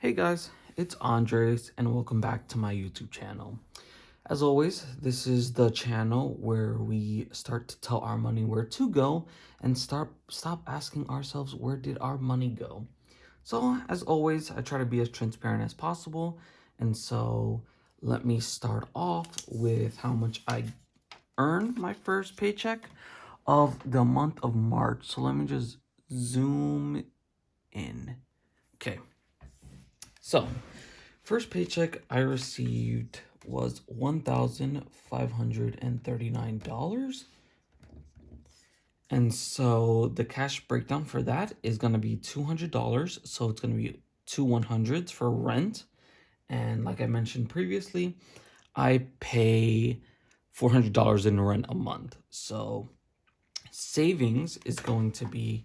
Hey guys, it's Andres and welcome back to my YouTube channel. As always, this is the channel where we start to tell our money where to go and stop asking ourselves where did our money go. So as always, I try to be as transparent as possible, and so let me start off with how much I earned my first paycheck of the month of March. So let me just zoom in. Okay. So, first paycheck I received was $1,539. And so the cash breakdown for that is going to be $200. So it's going to be two 100s for rent. And like I mentioned previously, I pay $400 in rent a month. So savings is going to be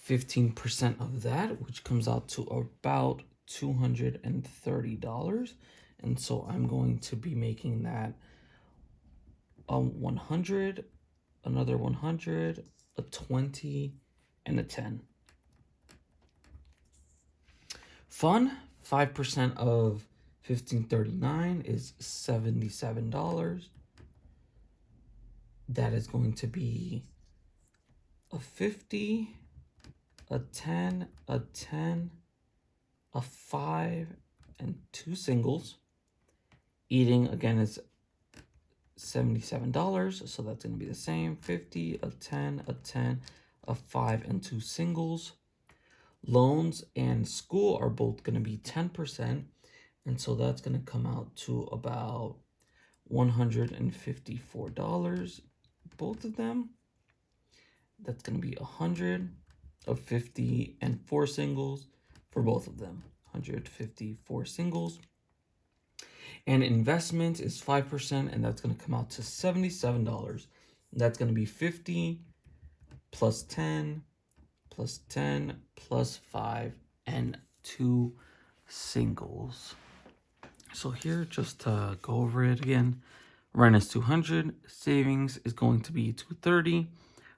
15% of that, which comes out to about $230. And so I'm going to be making that 100, another 100, a 20, and a 10. Fun, 5% of 1539 is $77. That is going to be a 50, a 10, a 10, a 5, and 2 singles. Eating, again, is $77, so that's going to be the same. 50, a 10, a 10, a 5, and 2 singles. Loans and school are both going to be 10%, and so that's going to come out to about $154, both of them. That's going to be 100, of 50, and 4 singles for both of them. 154 singles. And investment is 5%, and that's going to come out to $77. That's going to be 50 plus 10 plus 10 plus 5 and 2 singles. So here, just to go over it again, rent is $200, savings is going to be $230,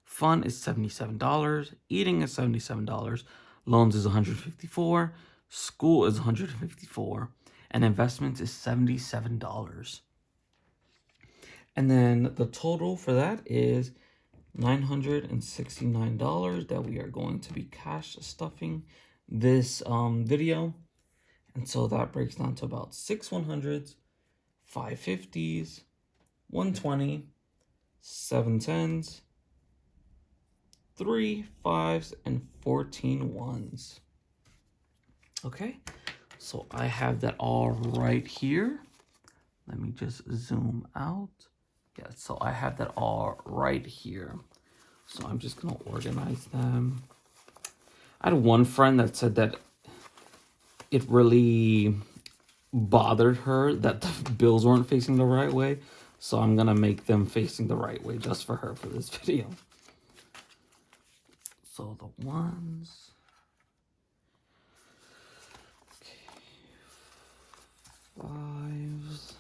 fun is $77, eating is $77, loans is $154, school is $154, and investments is $77. And then the total for that is $969 that we are going to be cash stuffing this video. And so that breaks down to about 6 100s, 5 50s, 120, 7 10s, 3 5s, and 14 1s. Okay, so I have that all right here. Let me just zoom out. Yeah, so I have that all right here. So I'm just going to organize them. I had one friend that said that it really bothered her that the bills weren't facing the right way. So I'm going to make them facing the right way just for her for this video. So the ones. Okay. 5s.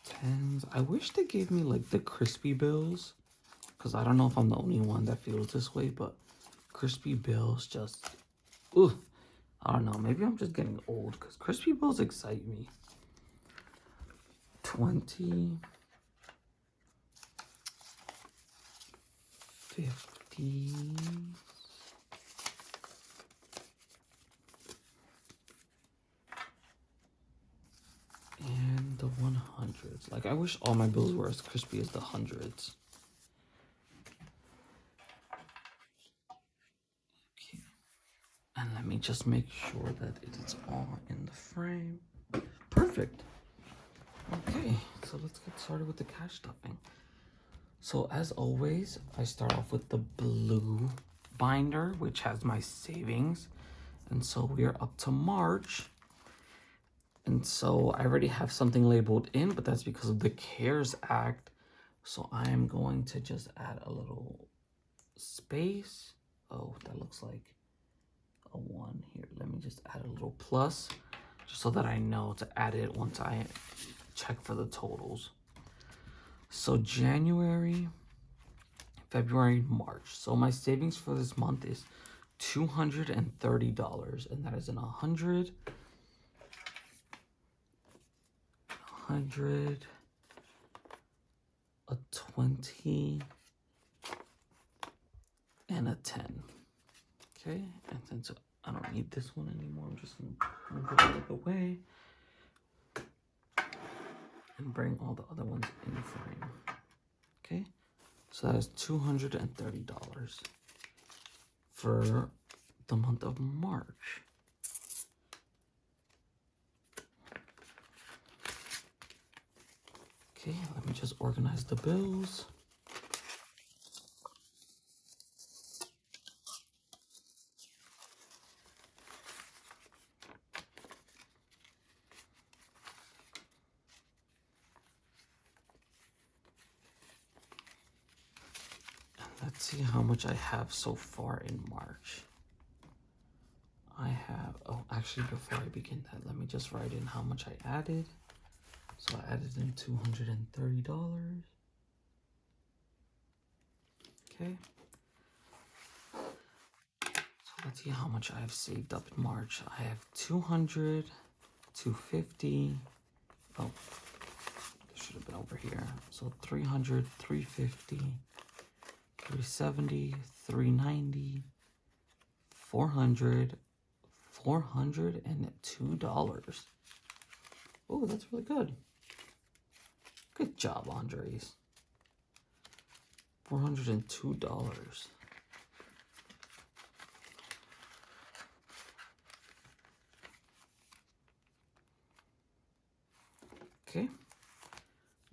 10s. I wish they gave me like the crispy bills, because I don't know if I'm the only one that feels this way, but crispy bills just, ooh, I don't know. Maybe I'm just getting old because crispy bills excite me. 20, 50, and the 100s. Like, I wish all my bills were as crispy as the 100s. Okay. And let me just make sure that it is all in the frame. Perfect. Okay, so let's get started with the cash stuffing. So as always, I start off with the blue binder, which has my savings. And so we are up to March. And so I already have something labeled in, but that's because of the CARES Act. So I am going to just add a little space. Oh, that looks like a 1 here. Let me just add a little plus, just so that I know to add it once I check for the totals. So January February, March. So my savings for this month is $230, and that is in 100, a 20, and a 10. Okay, and since I don't need this one anymore, I'm just gonna move it out of the way and bring all the other ones in frame. Okay, so that is $230 for the month of March. Okay, let me just organize the bills. Let's see how much I have so far in March. I have, oh, actually before I begin that, let me just write in how much I added. So I added in $230. Okay. So let's see how much I have saved up in March. I have 200, 250. Oh, this should have been over here. So 300, 350, 370, 390, 400, $402. Oh, that's really good. Good job, Andres. $402. Okay.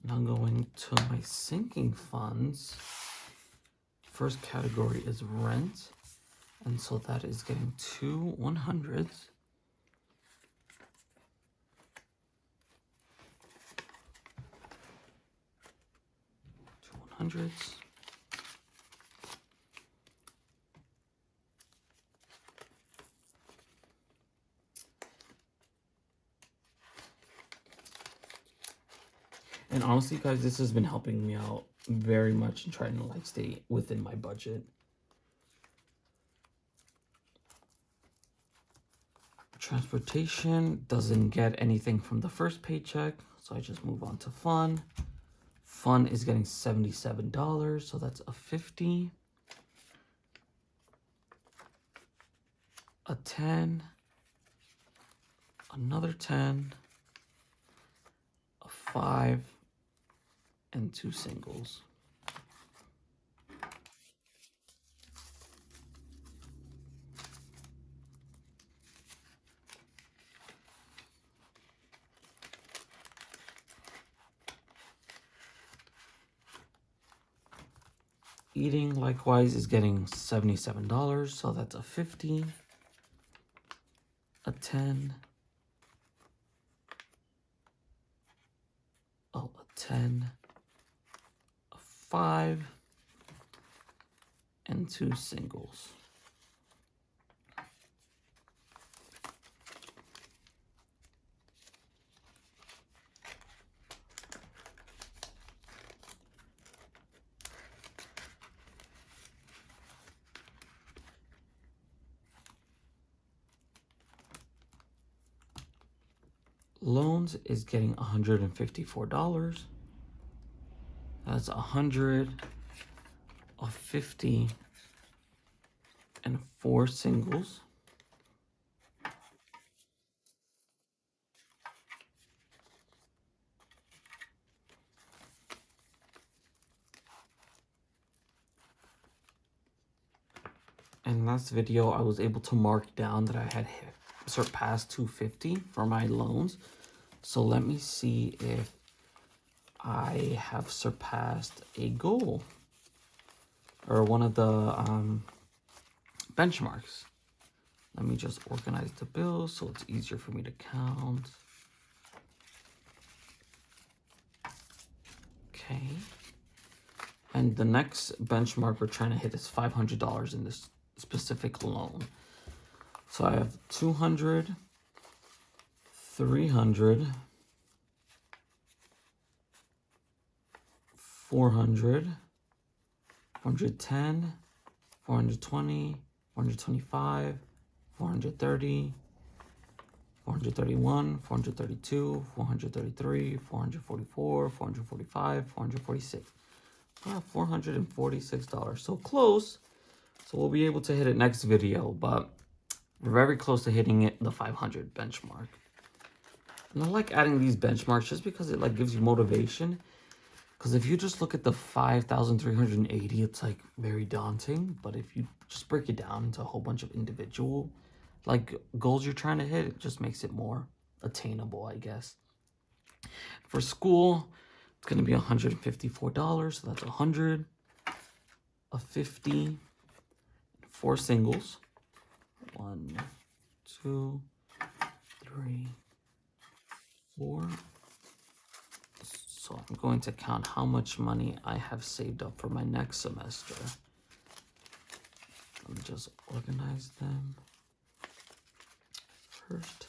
Now going to my sinking funds. First category is rent. And so that is getting 2 100s. 2 100s. And honestly, guys, this has been helping me out very much in trying to like stay within my budget. Transportation doesn't get anything from the first paycheck, so I just move on to fun. Fun is getting $77, so that's a 50, a 10, another 10, a 5, and 2 singles. Eating likewise is getting $77, so that's a 50, a 10, oh, a 10, a 5, and 2 singles. Loans is getting $154. That's 100, a 50, and 4 singles. In last video, I was able to mark down that I had surpassed 250 for my loans. So let me see if I have surpassed a goal or one of the benchmarks. Let me just organize the bills so it's easier for me to count. Okay. And the next benchmark we're trying to hit is $500 in this specific loan. So I have 200, 300, 400, 410, 420, 425, 430, 431, 432, 433, 444, 445, 446. $446. So close. So we'll be able to hit it next video, but we're very close to hitting it, the 500 benchmark. And I like adding these benchmarks just because it like gives you motivation. Because if you just look at the 5,380, it's like very daunting. But if you just break it down into a whole bunch of individual like goals you're trying to hit, it just makes it more attainable, I guess. For school, it's going to be $154. So that's 100, a 50, 4 singles. 1, 2, 3, 4. So I'm going to count how much money I have saved up for my next semester. Let me just organize them. First,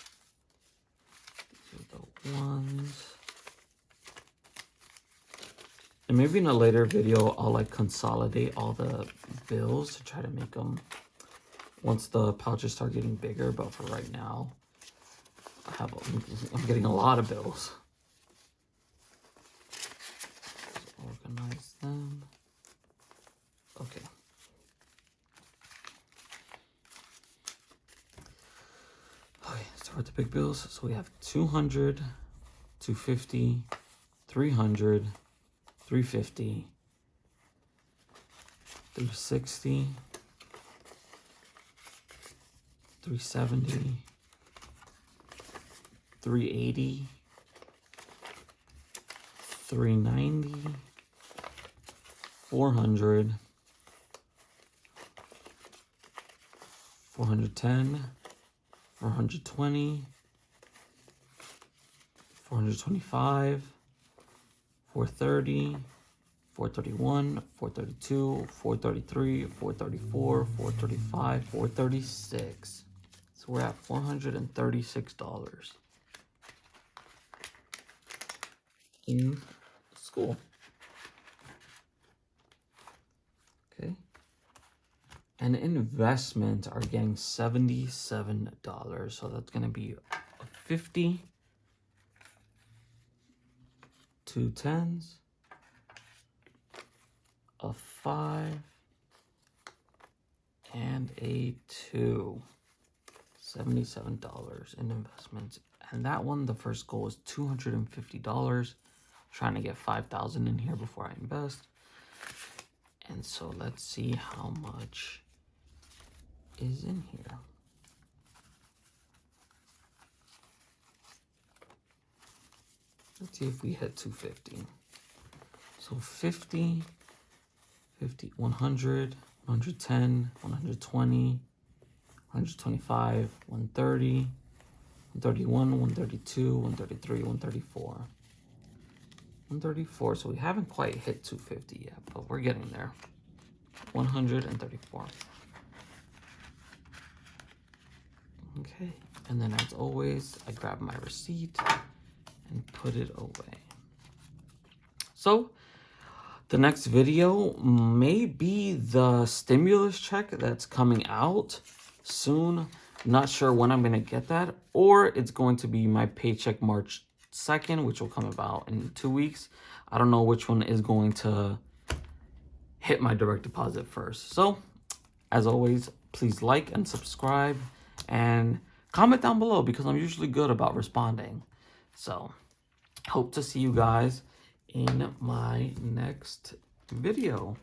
these are the ones. And maybe in a later video, I'll like consolidate all the bills to try to make them once the pouches start getting bigger. But for right now, I'm getting a lot of bills. Organize them. Okay. Okay, start with the big bills. So we have 200, 250, 300, 350, 360, 370, 380, 390, 400, 410, 420, 425, 430, 431, 432, 433, 434, 435, 436. So we're at $436 in school. Okay. And investments are getting $77. So that's going to be a 50, 2 10s, a 5, and a 2. $77 in investments. And that one, the first goal is $250. Trying to get $5,000 in here before I invest. And so let's see how much is in here. Let's see if we hit 250. So 50, 50, 100, 110, 120, 125, 130, 131, 132, 133, 134. 134, so we haven't quite hit 250 yet, but we're getting there. 134. Okay, and then as always, I grab my receipt and put it away. So the next video may be the stimulus check that's coming out soon. Not sure when I'm going to get that, or it's going to be my paycheck March 2nd, which will come about in 2 weeks. I don't know which one is going to hit my direct deposit first. So as always, please like and subscribe and comment down below because I'm usually good about responding. So hope to see you guys in my next video.